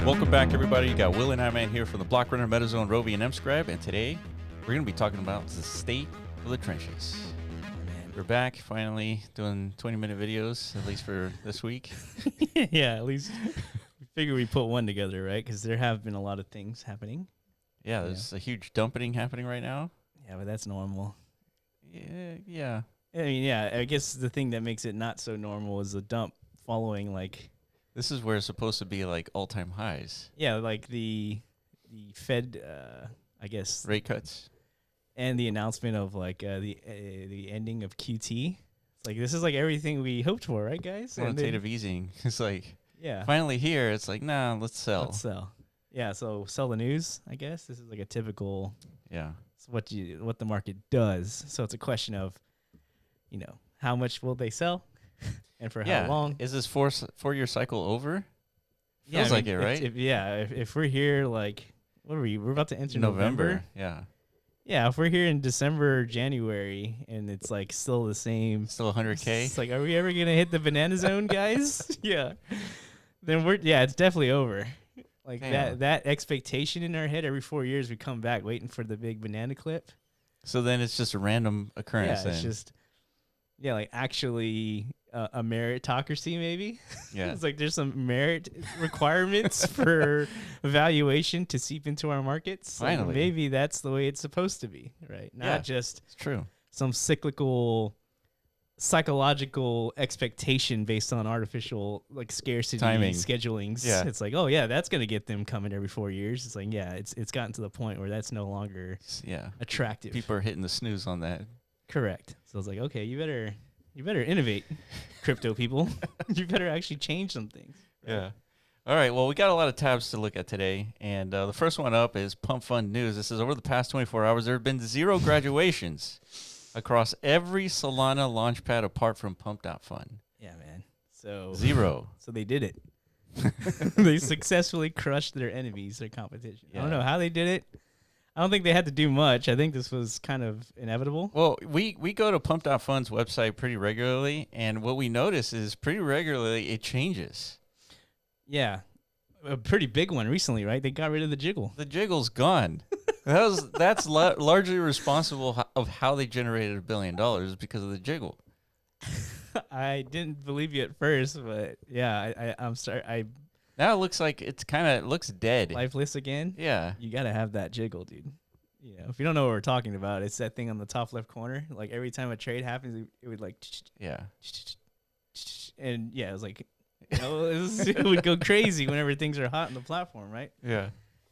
Welcome back, everybody. You got Will and I-Man here from the Block Runner, MetaZone, Rovi, and MScribe, and today we're going to be talking about the state of the trenches. We're back, finally, doing 20-minute videos, at least for this week. Yeah, at least we figure we put one together, right? Because there have been a lot of things happening. Yeah, there's a huge dumping happening right now. Yeah, but that's normal. Yeah. I mean, yeah, I guess the thing that makes it not so normal is the dump following, like... This is where it's supposed to be, like, all-time highs. Yeah, like the Fed, I guess... Rate cuts. And the announcement of, like, the ending of QT. It's like, this is, like, everything we hoped for, right, guys? Quantitative easing. It's like, yeah, finally here, it's like, nah, let's sell. Let's sell. Yeah, so sell the news, I guess. This is, like, a typical... Yeah. It's what the market does. So it's a question of, how much will they sell? And for how long? Is this four-year cycle over? Feels like it, right? If we're here, like, what are we? We're about to enter November. Yeah. Yeah, if we're here in December or January and it's, like, still the same. Still 100K? It's like, are we ever going to hit the banana zone, guys? Yeah. Then it's definitely over. Like, that expectation in our head, every 4 years we come back waiting for the big banana clip. So then it's just a random occurrence. Yeah, it's just, like, actually... a meritocracy, maybe. Yeah. It's like there's some merit requirements for evaluation to seep into our markets. Finally. Like maybe that's the way it's supposed to be, right? Not just it's true. Some cyclical, psychological expectation based on artificial, like, scarcity timing schedulings. Yeah. It's like, oh yeah, that's gonna get them coming every 4 years. It's like, yeah, it's gotten to the point where that's no longer attractive. People are hitting the snooze on that. Correct. So it's like, okay, you better innovate, crypto people. You better actually change some things. Yeah. All right. Well, we got a lot of tabs to look at today. And the first one up is Pump.fun news. This is over the past 24 hours, there have been 0 graduations across every Solana launchpad apart from Pump.fun. Yeah, man. So 0. So they did it. They successfully crushed their enemies, their competition. Yeah. I don't know how they did it. I don't think they had to do much. I think this was kind of inevitable. Well, we go to Pump.fun's website pretty regularly, and what we notice is pretty regularly it changes. Yeah. A pretty big one recently, right? They got rid of the jiggle. The jiggle's gone. That's largely responsible of how they generated $1 billion because of the jiggle. I didn't believe you at first, but yeah, I'm sorry. Now it looks like looks dead. Lifeless again? Yeah. You got to have that jiggle, dude. If you don't know what we're talking about, it's that thing on the top left corner. Like, every time a trade happens, it would, like... Yeah. And, yeah, it was like... it would go crazy whenever things are hot on the platform, right? Yeah.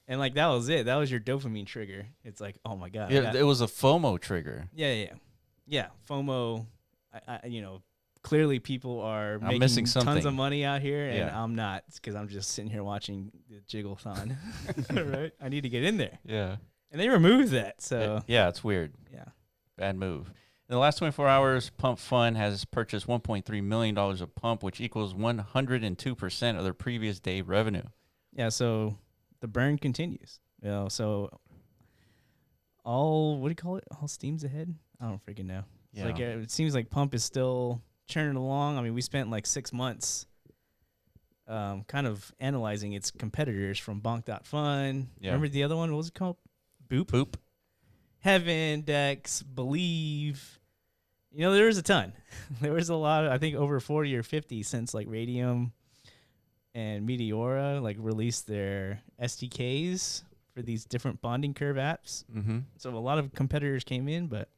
And, like, that was it. That was your dopamine trigger. It's like, oh, my God. Yeah, it was a FOMO trigger. Yeah, FOMO, clearly people are making tons of money out here, and I'm not, because I'm just sitting here watching the jiggle-thon. Right? I need to get in there. Yeah. And they removed that, so... Yeah, it's weird. Yeah. Bad move. In the last 24 hours, Pump.fun has purchased $1.3 million of Pump, which equals 102% of their previous day revenue. Yeah, so the burn continues. So what do you call it? All steams ahead? I don't freaking know. Yeah. It's like, it seems like Pump is still... churning along. I mean, we spent like 6 months kind of analyzing its competitors from Pump.fun. Yeah. Remember the other one? What was it called? Boop. Heaven, Dex, Believe. There was a ton. There was a lot. I think over 40 or 50 since like Radium and Meteora like released their SDKs for these different bonding curve apps. Mm-hmm. So a lot of competitors came in, but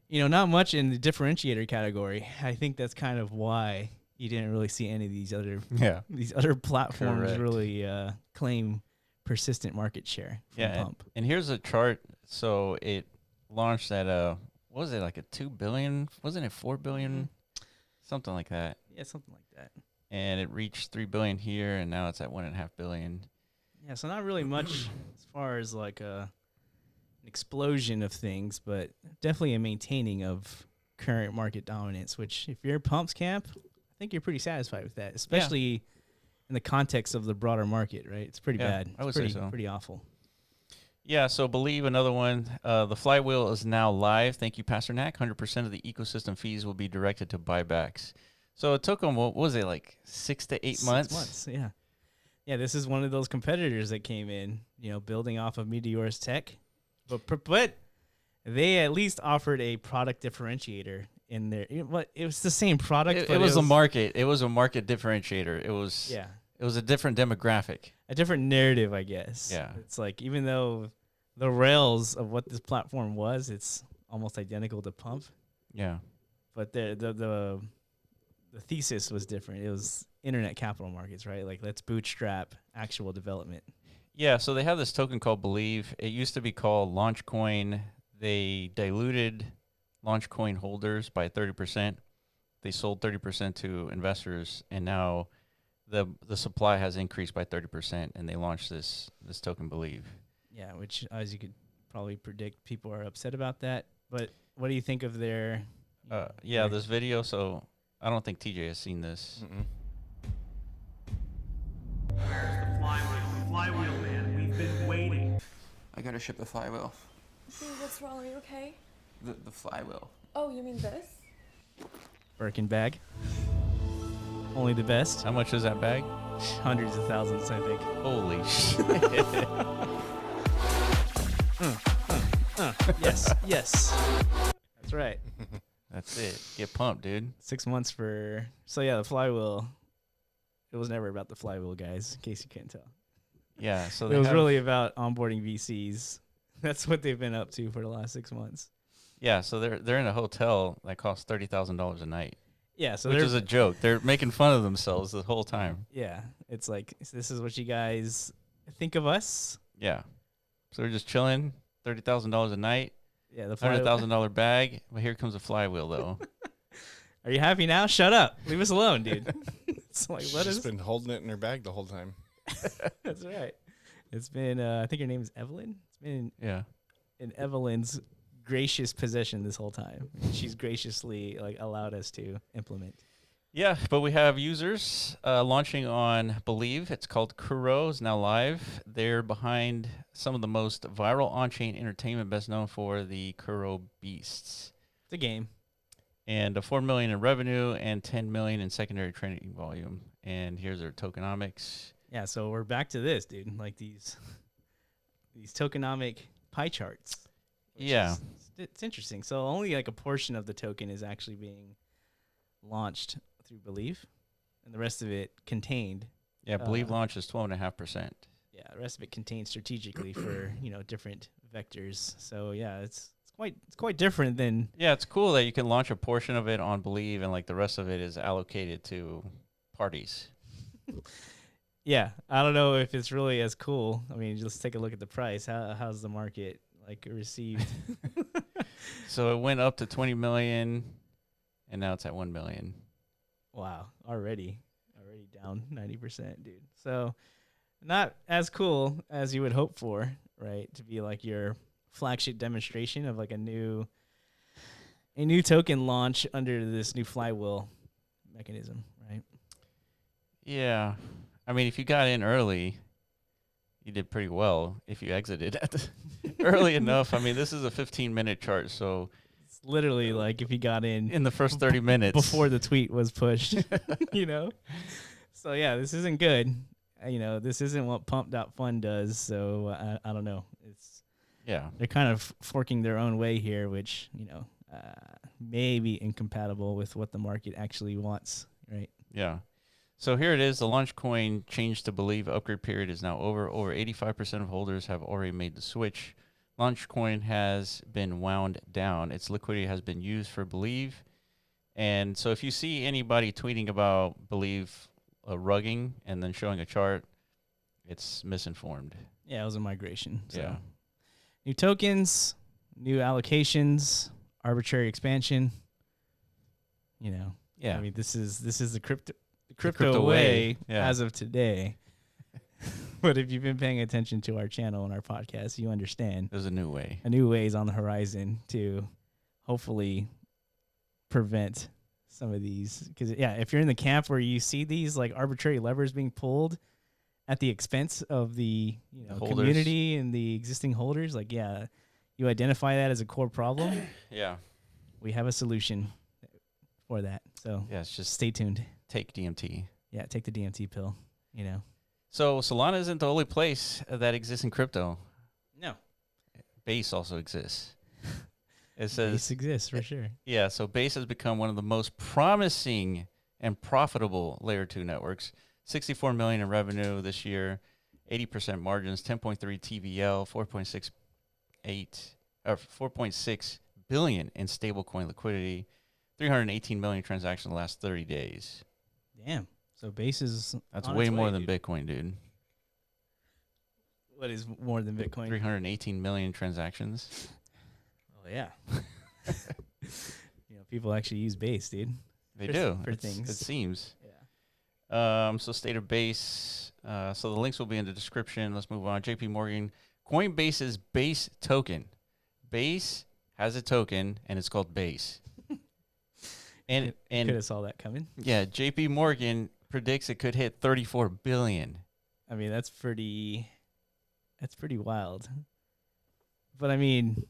not much in the differentiator category. I think that's kind of why you didn't really see any of these other platforms really claim persistent market share from Pump. And here's a chart. So it launched at what was it, like a 2 billion? Wasn't it 4 billion? Something like that. Yeah, something like that. And it reached 3 billion here, and now it's at 1.5 billion. Yeah, so not really much as far as like an explosion of things, but definitely a maintaining of current market dominance, which if you're Pump's camp, I think you're pretty satisfied with that, especially in the context of the broader market, right? It's pretty bad. I would say so. Pretty awful. Yeah, so Believe, another one. The flywheel is now live. Thank you, Pasternak. 100% of the ecosystem fees will be directed to buybacks. So it took them, what was it, like 6 to 8 months? 6 months, yeah. Yeah, this is one of those competitors that came in, building off of Meteor's tech, but they at least offered a product differentiator in there. It was the same product. It was a market. It was a market differentiator. It was It was a different demographic, a different narrative, I guess. Yeah, it's like even though the rails of what this platform was, it's almost identical to Pump. Yeah, but the thesis was different. It was internet capital markets, right? Like, let's bootstrap actual development. Yeah, so they have this token called Believe. It used to be called Launchcoin. They diluted Launchcoin holders by 30%. They sold 30% to investors, and now the supply has increased by 30%, and they launched this token Believe. Yeah, which, as you could probably predict, people are upset about that. But what do you think of their... this video, so I don't think TJ has seen this. Where's the flywheel? The flywheel, man. We've been waiting. I gotta ship the flywheel. Dude, what's wrong? Are you okay? The flywheel. Oh, you mean this? Birkin bag. Only the best. How much is that bag? Hundreds of thousands, I think. Holy shit. Yes. That's right. That's it. Get pumped, dude. 6 months for... So, yeah, the flywheel... It was never about the flywheel, guys, in case you can't tell. Yeah, so it was really about onboarding VCs. That's what they've been up to for the last 6 months. Yeah, so they're in a hotel that costs $30,000 a night. Yeah, so which is a joke. They're making fun of themselves the whole time. Yeah, it's like, this is what you guys think of us. Yeah, so we're just chilling, $30,000 a night. Yeah, the $100,000 bag. But here comes a flywheel, though. Are you happy now? Shut up. Leave us alone, dude. It's like, let She's been holding it in her bag the whole time. That's right. It's been, I think her name is Evelyn. It's been in Evelyn's gracious possession this whole time. She's graciously allowed us to implement. Yeah, but we have users launching on Believe. It's called Kuro. It's now live. They're behind some of the most viral on-chain entertainment, best known for the Kuro Beasts. It's a game. And $4 million in revenue and $10 million in secondary trading volume. And here's their tokenomics. Yeah, so we're back to this, dude. Like these tokenomic pie charts. Yeah. It's interesting. So only like a portion of the token is actually being launched through Believe, and the rest of it contained. Yeah, Believe launches 12.5%. Yeah, the rest of it contained strategically for, different vectors. So yeah, it's quite different than... Yeah, it's cool that you can launch a portion of it on Believe and like the rest of it is allocated to parties. Yeah, I don't know if it's really as cool. I mean, just take a look at the price. How's the market received? So it went up to 20 million and now it's at 1 million. Wow, already down 90%, dude. So not as cool as you would hope for, right? To be like your flagship demonstration of like a new token launch under this new flywheel mechanism, right? Yeah. I mean, if you got in early, you did pretty well. If you exited at early enough, I mean, this is a 15-minute chart, so it's literally like if you got in the first 30 minutes before the tweet was pushed, So yeah, this isn't good. This isn't what Pump.fun does. So I don't know. They're kind of forking their own way here, which may be incompatible with what the market actually wants, right? Yeah. So here it is. The launch coin changed to Believe. Upgrade period is now over. Over 85% of holders have already made the switch. Launch coin has been wound down. Its liquidity has been used for Believe. And so if you see anybody tweeting about Believe rugging and then showing a chart, it's misinformed. Yeah, it was a migration. So. Yeah. New tokens, new allocations, arbitrary expansion. Yeah. I mean, this is the crypto way as of today. But if you've been paying attention to our channel and our podcast, you understand. There's a new way. A new way is on the horizon to hopefully prevent some of these. Because, if you're in the camp where you see these like arbitrary levers being pulled at the expense of the community and the existing holders, you identify that as a core problem. Yeah. We have a solution for that. So it's just stay tuned. take DMT. Yeah, take the DMT pill, So Solana isn't the only place that exists in crypto. No. Base also exists. It says Base exists for sure. Yeah, so Base has become one of the most promising and profitable layer 2 networks. 64 million in revenue this year, 80% margins, 10.3 TVL, 4.6 billion in stablecoin liquidity, 318 million transactions in the last 30 days. Damn. So Base is That's on way its more way, than dude. Bitcoin, dude. What is more than Bitcoin? 318 million transactions. Oh yeah. People actually use Base, dude. They For- do. for It things. seems. Yeah. So state of Base. So the links will be in the description. Let's move on. JP Morgan. Coinbase's Base token. Base has a token, and it's called Base. Could and have saw that coming. yeah, JP Morgan predicts it could hit 34 billion. I mean, that's pretty wild. But I mean,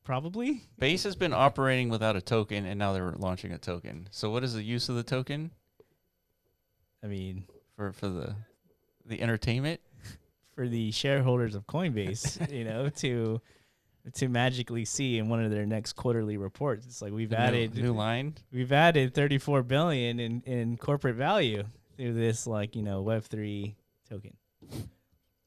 probably. Base has been operating without a token, and now they're launching a token. So what is the use of the token? I mean, For the entertainment? for the shareholders of Coinbase, to magically see in one of their next quarterly reports, it's like we've added new line. We've added 34 billion in corporate value through this Web3 token.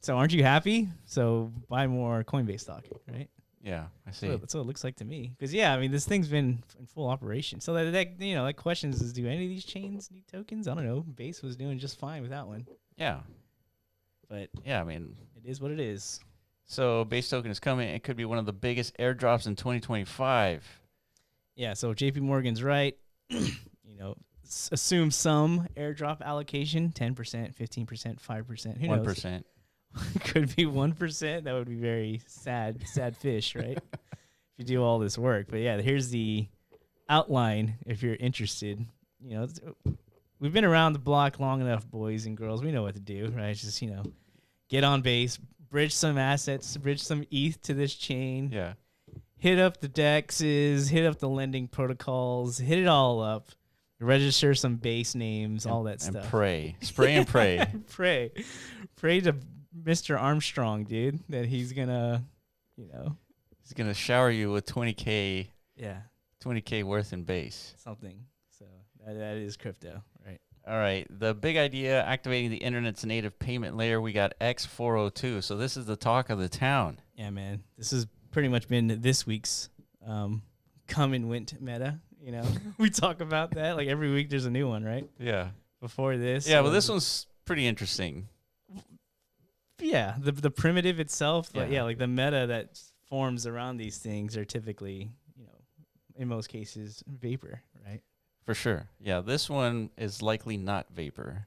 So aren't you happy? So buy more Coinbase stock, right? Yeah, I see. That's what it looks like to me. Because I mean, this thing's been in full operation. So that question is, do any of these chains need tokens? I don't know. Base was doing just fine with that one, Yeah. but Yeah, I mean, it is what it is. so Base token is coming. It could be one of the biggest airdrops in 2025. Yeah. So JP Morgan's right. Assume some airdrop allocation, 10%, 15%, 5%. Who knows? 1%. Could be 1%. That would be very sad fish, right? If you do all this work. But yeah, here's the outline if you're interested. We've been around the block long enough, boys and girls. We know what to do, right? It's just, get on Base, bridge some assets, bridge some ETH to this chain, Yeah. hit up the DEXs, hit up the lending protocols, hit it all up, register some base names, all that And stuff. pray. Spray and pray. Pray to Mr. Armstrong, dude, that he's gonna, He's going to shower you with 20K worth in Base. something. So that is crypto, right? All right. The big idea, activating the internet's native payment layer. We got x402. So this is the talk of the town. Yeah, man. This has pretty much been this week's come and went meta. We talk about that like every week. There's a new one, right? Yeah. Before this, Yeah, well, this one's pretty interesting. yeah, the primitive itself, but Yeah. like the meta that forms around these things are typically, in most cases, vapor, right? For sure. Yeah, this one is likely not vapor.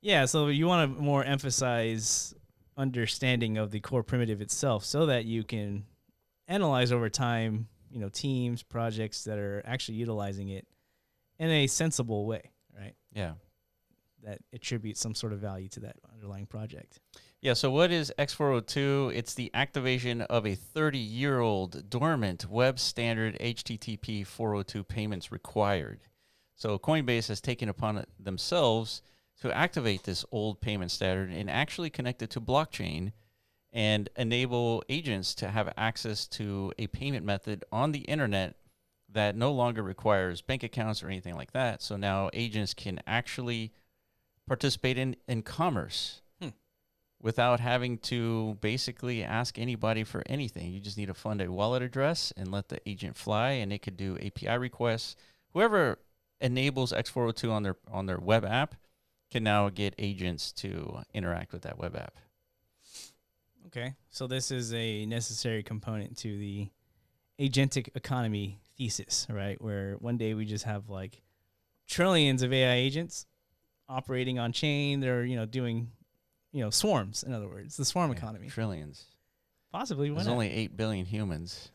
Yeah, so you want to more emphasize understanding of the core primitive itself so that you can analyze over time, teams, projects that are actually utilizing it in a sensible way, right? Yeah. That attributes some sort of value to that underlying project. Yeah, so what is X402? It's the activation of a 30-year-old dormant web standard HTTP 402 payments required. So Coinbase has taken upon it themselves to activate this old payment standard and actually connect it to blockchain and enable agents to have access to a payment method on the internet that no longer requires bank accounts or anything like that. So now agents can actually participate in commerce without having to basically ask anybody for anything. You just need to fund a wallet address and let the agent fly, and it could do API requests. Whoever enables X402 on their web app can now get agents to interact with that web app. Okay, so this is a necessary component to the agentic economy thesis, right? Where one day we just have like trillions of AI agents operating on chain. They're, doing, swarms, in other words, the swarm economy. Trillions. Possibly. There's only 8 billion humans.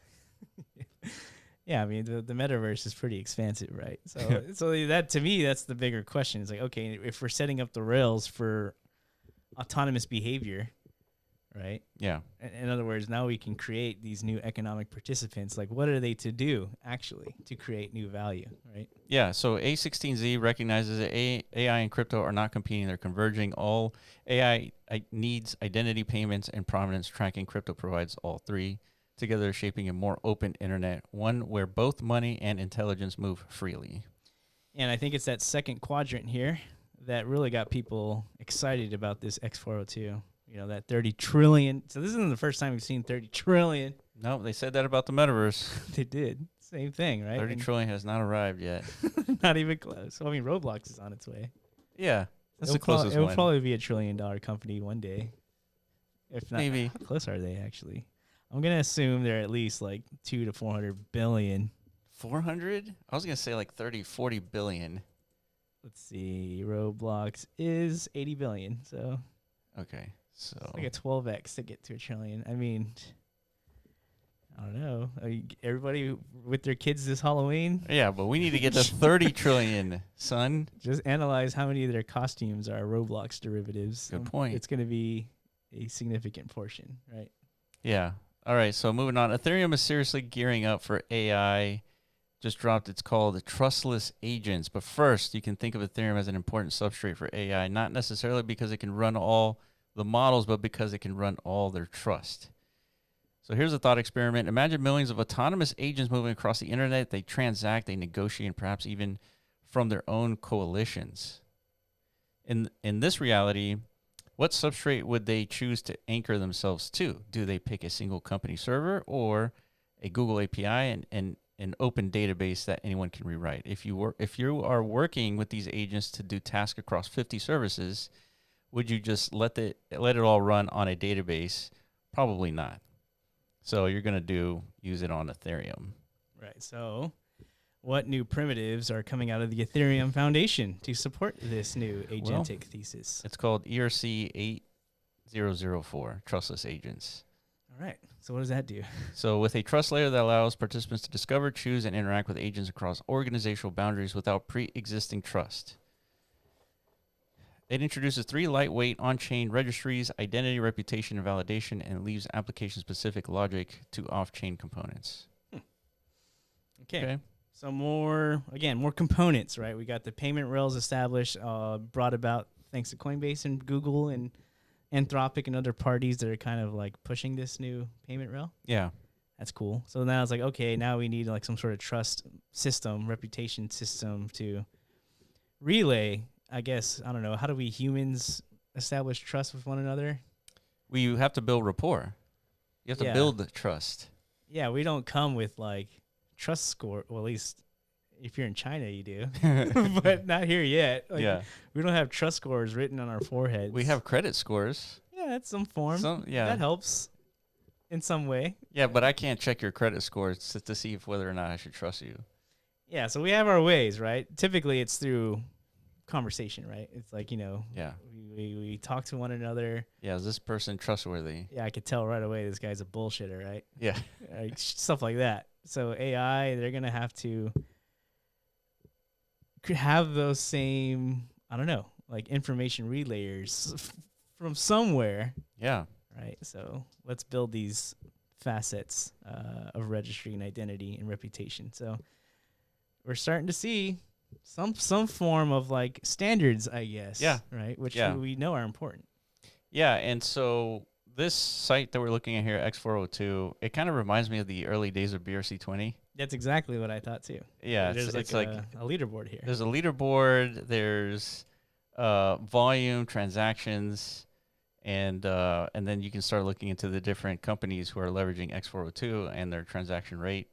Yeah, I mean, the metaverse is pretty expansive, right? So that, to me, that's the bigger question. It's like, okay, if we're setting up the rails for autonomous behavior, right? Yeah. In other words, now we can create these new economic participants. Like, what are they to do actually to create new value, right? Yeah, so A16Z recognizes that AI and crypto are not competing, they're converging. All AI needs identity, payments, and provenance tracking. Crypto provides all three, together shaping a more open internet, one where both money and intelligence move freely. And I think it's that second quadrant here that really got people excited about this X402. You know, that 30 trillion. So this isn't the first time we've seen 30 trillion. No, they said that about the metaverse. They did. Same thing, right? 30 trillion has not arrived yet. Not even close. Well, I mean, Roblox is on its way. Yeah, that's the closest It'll one. probably be $1 trillion company one day. If not, Maybe. how close are they actually? I'm gonna assume they're at least like 200 to 400 billion. 400? I was going to say like 30, 40 billion. Let's see. Roblox is 80 billion, so Okay, so. it's like a 12x to get to $1 trillion. I mean, I don't know. Everybody with their kids this Halloween, Yeah, but we need to get to 30 trillion, son. just analyze how many of their costumes are Roblox derivatives. Good point. It's going to be a significant portion, right? Yeah. All right, so moving on. Ethereum is seriously gearing up for AI. Just dropped, it's called trustless agents. But first, you can think of Ethereum as an important substrate for AI, not necessarily because it can run all the models, but because it can run all their trust. So here's a thought experiment. Imagine millions of autonomous agents moving across the internet. They transact, they negotiate, and perhaps even from their own coalitions. In this reality, what substrate would they choose to anchor themselves to? Do they pick a single company server or a Google API and an open database that anyone can rewrite? If you are working with these agents to do tasks across 50 services, would you just let it all run on a database? Probably not. So you're going to use it on Ethereum. Right. So what new primitives are coming out of the Ethereum Foundation to support this new agentic thesis? It's called ERC 8004, trustless agents. All right. So what does that do? So with a trust layer that allows participants to discover, choose, and interact with agents across organizational boundaries without pre-existing trust. It introduces 3 lightweight on-chain registries, identity, reputation, and validation, and leaves application-specific logic to off-chain components. Okay. So more components, right? We got the payment rails established, brought about thanks to Coinbase and Google and Anthropic and other parties that are kind of like pushing this new payment rail. Yeah. That's cool. So now it's like, okay, now we need like some sort of trust system, reputation system to relay, I guess, I don't know, how do we humans establish trust with one another? You have to build rapport. You have to build the trust. Yeah, we don't come with like trust score. Well, at least if you're in China, you do, but not here yet. Like, Yeah. we don't have trust scores written on our foreheads. We have credit scores. Yeah, that's some form. Yeah. That helps in some way. Yeah, but I can't check your credit scores to see whether or not I should trust you. Yeah, so we have our ways, right? Typically, it's through conversation, right? It's like, Yeah. we talk to one another. Yeah, is this person trustworthy? Yeah, I could tell right away this guy's a bullshitter, right? Yeah. Like, stuff like that. So AI, they're going to have to have those same, I don't know, like information relayers from somewhere. Yeah. Right. So let's build these facets of registry and identity and reputation. So we're starting to see some form of like standards, I guess. Yeah. Right. Which Yeah. we know are important. Yeah, and so this site that we're looking at here, X402, it kind of reminds me of the early days of BRC20. That's exactly what I thought too. Yeah, There's it's like a leaderboard here. There's a leaderboard. There's volume, transactions, and then you can start looking into the different companies who are leveraging X402 and their transaction rate.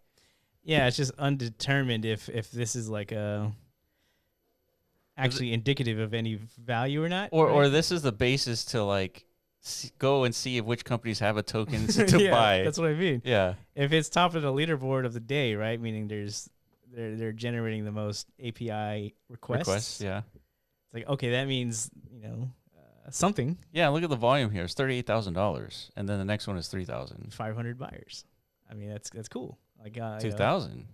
Yeah, it's just undetermined if this is like actually indicative of any value or not. Or this is the basis to like go and see if which companies have a token to yeah, buy. That's what I mean. Yeah. If it's top of the leaderboard of the day, right? Meaning they're generating the most API requests. Yeah. It's like, okay, that means, something. Yeah, look at the volume here. It's $38,000, and then the next one is 3,000. 500 buyers. I mean, that's cool. Like 2,000.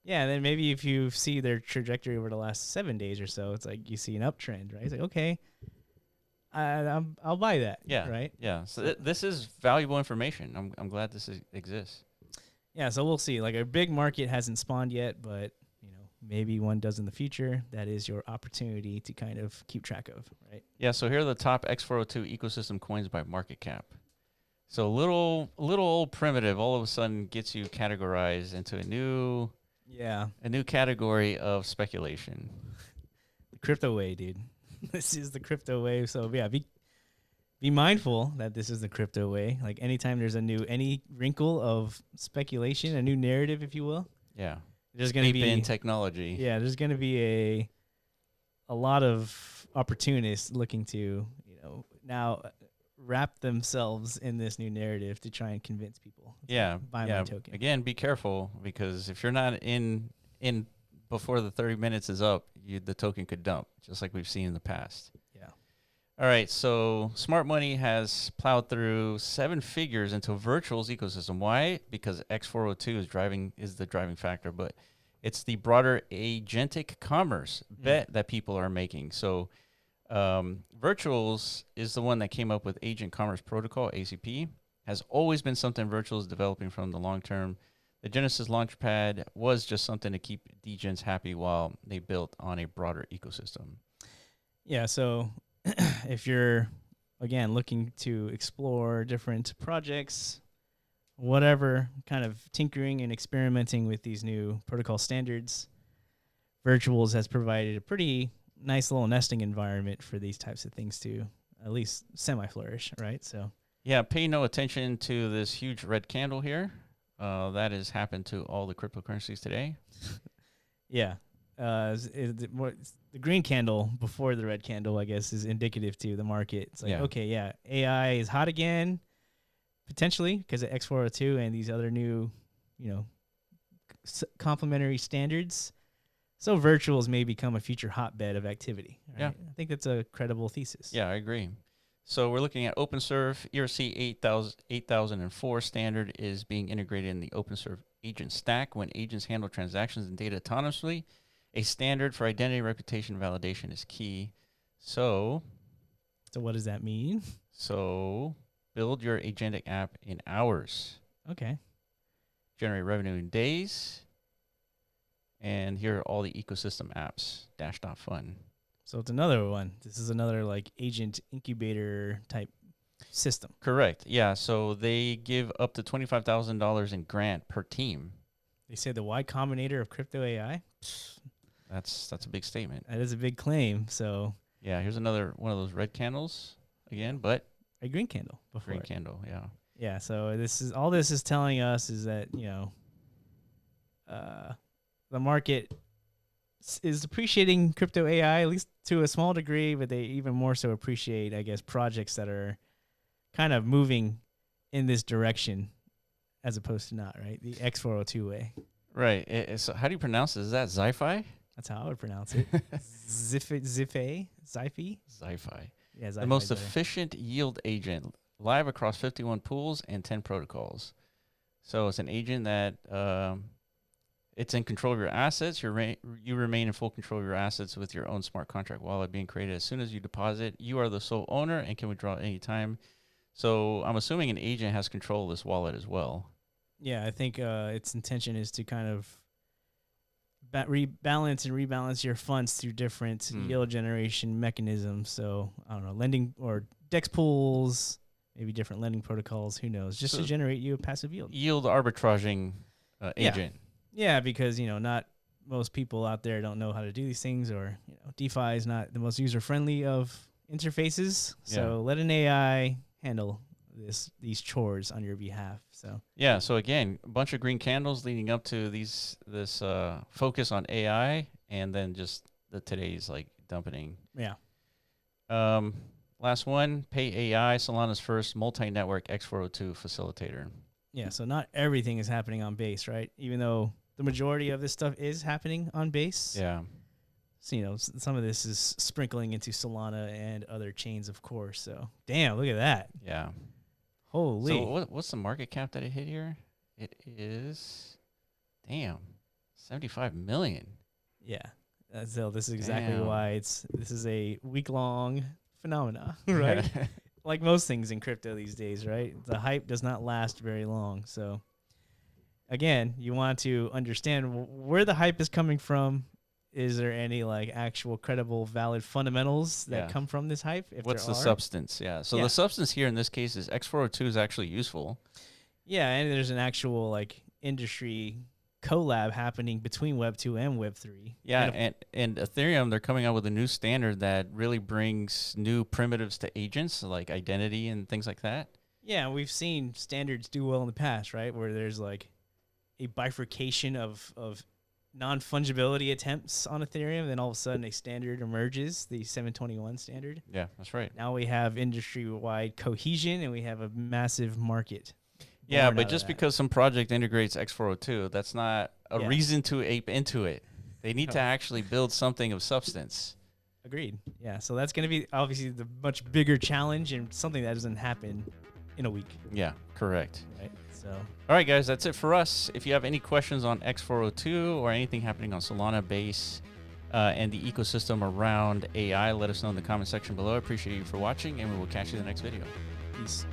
Yeah, and then maybe if you see their trajectory over the last 7 days or so, it's like you see an uptrend, right? It's like, okay, I'll buy that. Yeah. Right. Yeah. So this is valuable information. I'm glad this exists. Yeah. So we'll see. Like a big market hasn't spawned yet, but maybe one does in the future. That is your opportunity to kind of keep track of, right? Yeah. So here are the top X402 ecosystem coins by market cap. So a little old primitive all of a sudden gets you categorized into a new category of speculation. The crypto way, dude. This is the crypto way. So yeah, be mindful that this is the crypto way. Like anytime there's any wrinkle of speculation, a new narrative, if you will. Yeah. There's going to be in technology. Yeah, there's going to be a lot of opportunists looking to, now wrap themselves in this new narrative to try and convince people. Buy my token. Again, be careful, because if you're not in before the 30 minutes is up, the token could dump, just like we've seen in the past. Yeah. All right, so smart money has plowed through 7 figures into Virtual's ecosystem. Why? Because X402 is the driving factor, but it's the broader agentic commerce bet that people are making. So Virtuals is the one that came up with Agent Commerce Protocol, ACP. Has always been something Virtuals developing from the long term. The Genesis Launchpad was just something to keep degens happy while they built on a broader ecosystem. Yeah, so if you're, again, looking to explore different projects, whatever, kind of tinkering and experimenting with these new protocol standards, Virtuals has provided a pretty nice little nesting environment for these types of things to at least semi-flourish, right? So yeah, pay no attention to this huge red candle here. That has happened to all the cryptocurrencies today. Yeah. The green candle before the red candle, I guess, is indicative to the market. It's like, okay, yeah, AI is hot again, potentially, because of X402 and these other new, complementary standards. So Virtuals may become a future hotbed of activity. Right? Yeah. I think that's a credible thesis. Yeah, I agree. So we're looking at OpenServe. ERC 8004 standard is being integrated in the OpenServe agent stack when agents handle transactions and data autonomously. A standard for identity, reputation, validation is key. So what does that mean? So build your agentic app in hours. Okay. Generate revenue in days. And here are all the ecosystem apps, Dash.fun. So it's another one. This is another like agent incubator type system. Correct. Yeah. So they give up to $25,000 in grant per team. They say the Y Combinator of crypto AI. That's a big statement. That is a big claim. So yeah, here's another one of those red candles again, but a green candle before. Green candle. Yeah. Yeah. So this is telling us is that the market is appreciating crypto AI, at least to a small degree, but they even more so appreciate, I guess, projects that are kind of moving in this direction as opposed to not, right? The X402 way. Right. So how do you pronounce it? Is that ZIFI? That's how I would pronounce it. ZIFI? ZIFI. Yeah, the most efficient yield agent, live across 51 pools and 10 protocols. So it's an agent that it's in control of your assets. You remain in full control of your assets with your own smart contract wallet being created. As soon as you deposit, you are the sole owner and can withdraw at any time. So I'm assuming an agent has control of this wallet as well. Yeah, I think its intention is to kind of rebalance your funds through different yield generation mechanisms. So I don't know, lending or DEX pools, maybe different lending protocols. Who knows? Just to generate you a passive yield. Yield arbitraging agent. Yeah, because not most people out there don't know how to do these things, or DeFi is not the most user friendly of interfaces. So let an AI handle these chores on your behalf. So yeah. So again, a bunch of green candles leading up to this focus on AI, and then just today's like dumping. Yeah. Last one, Pay.AI, Solana's first multi-network X402 facilitator. Yeah. So not everything is happening on Base, right? Even though the majority of this stuff is happening on Base. Yeah. So, some of this is sprinkling into Solana and other chains, of course. So, damn, look at that. Yeah. Holy. So, what's the market cap that it hit here? It is, 75 million. Yeah. So, this is exactly why this is a week-long phenomena, right? Like most things in crypto these days, right? The hype does not last very long. So again, you want to understand where the hype is coming from. Is there any like actual credible valid fundamentals that come from this hype? If what's there the are? substance? Yeah. So the substance here in this case is x402 is actually useful. Yeah, and there's an actual like industry collab happening between Web 2 and Web 3. Yeah, and Ethereum, they're coming out with a new standard that really brings new primitives to agents, like identity and things like that. Yeah, we've seen standards do well in the past, right? Where there's like a bifurcation of non-fungibility attempts on Ethereum, then all of a sudden a standard emerges, the 721 standard. Yeah, that's right. Now we have industry-wide cohesion, and we have a massive market. Yeah, but just because some project integrates x402, that's not a reason to ape into it. They need to actually build something of substance. Agreed. Yeah, so that's going to be obviously the much bigger challenge and something that doesn't happen in a week. Yeah, correct. Right. So. All right, guys, that's it for us. If you have any questions on x402 or anything happening on Solana base and the ecosystem around AI, let us know in the comment section below. I appreciate you for watching, and we will catch you in the next video. Peace.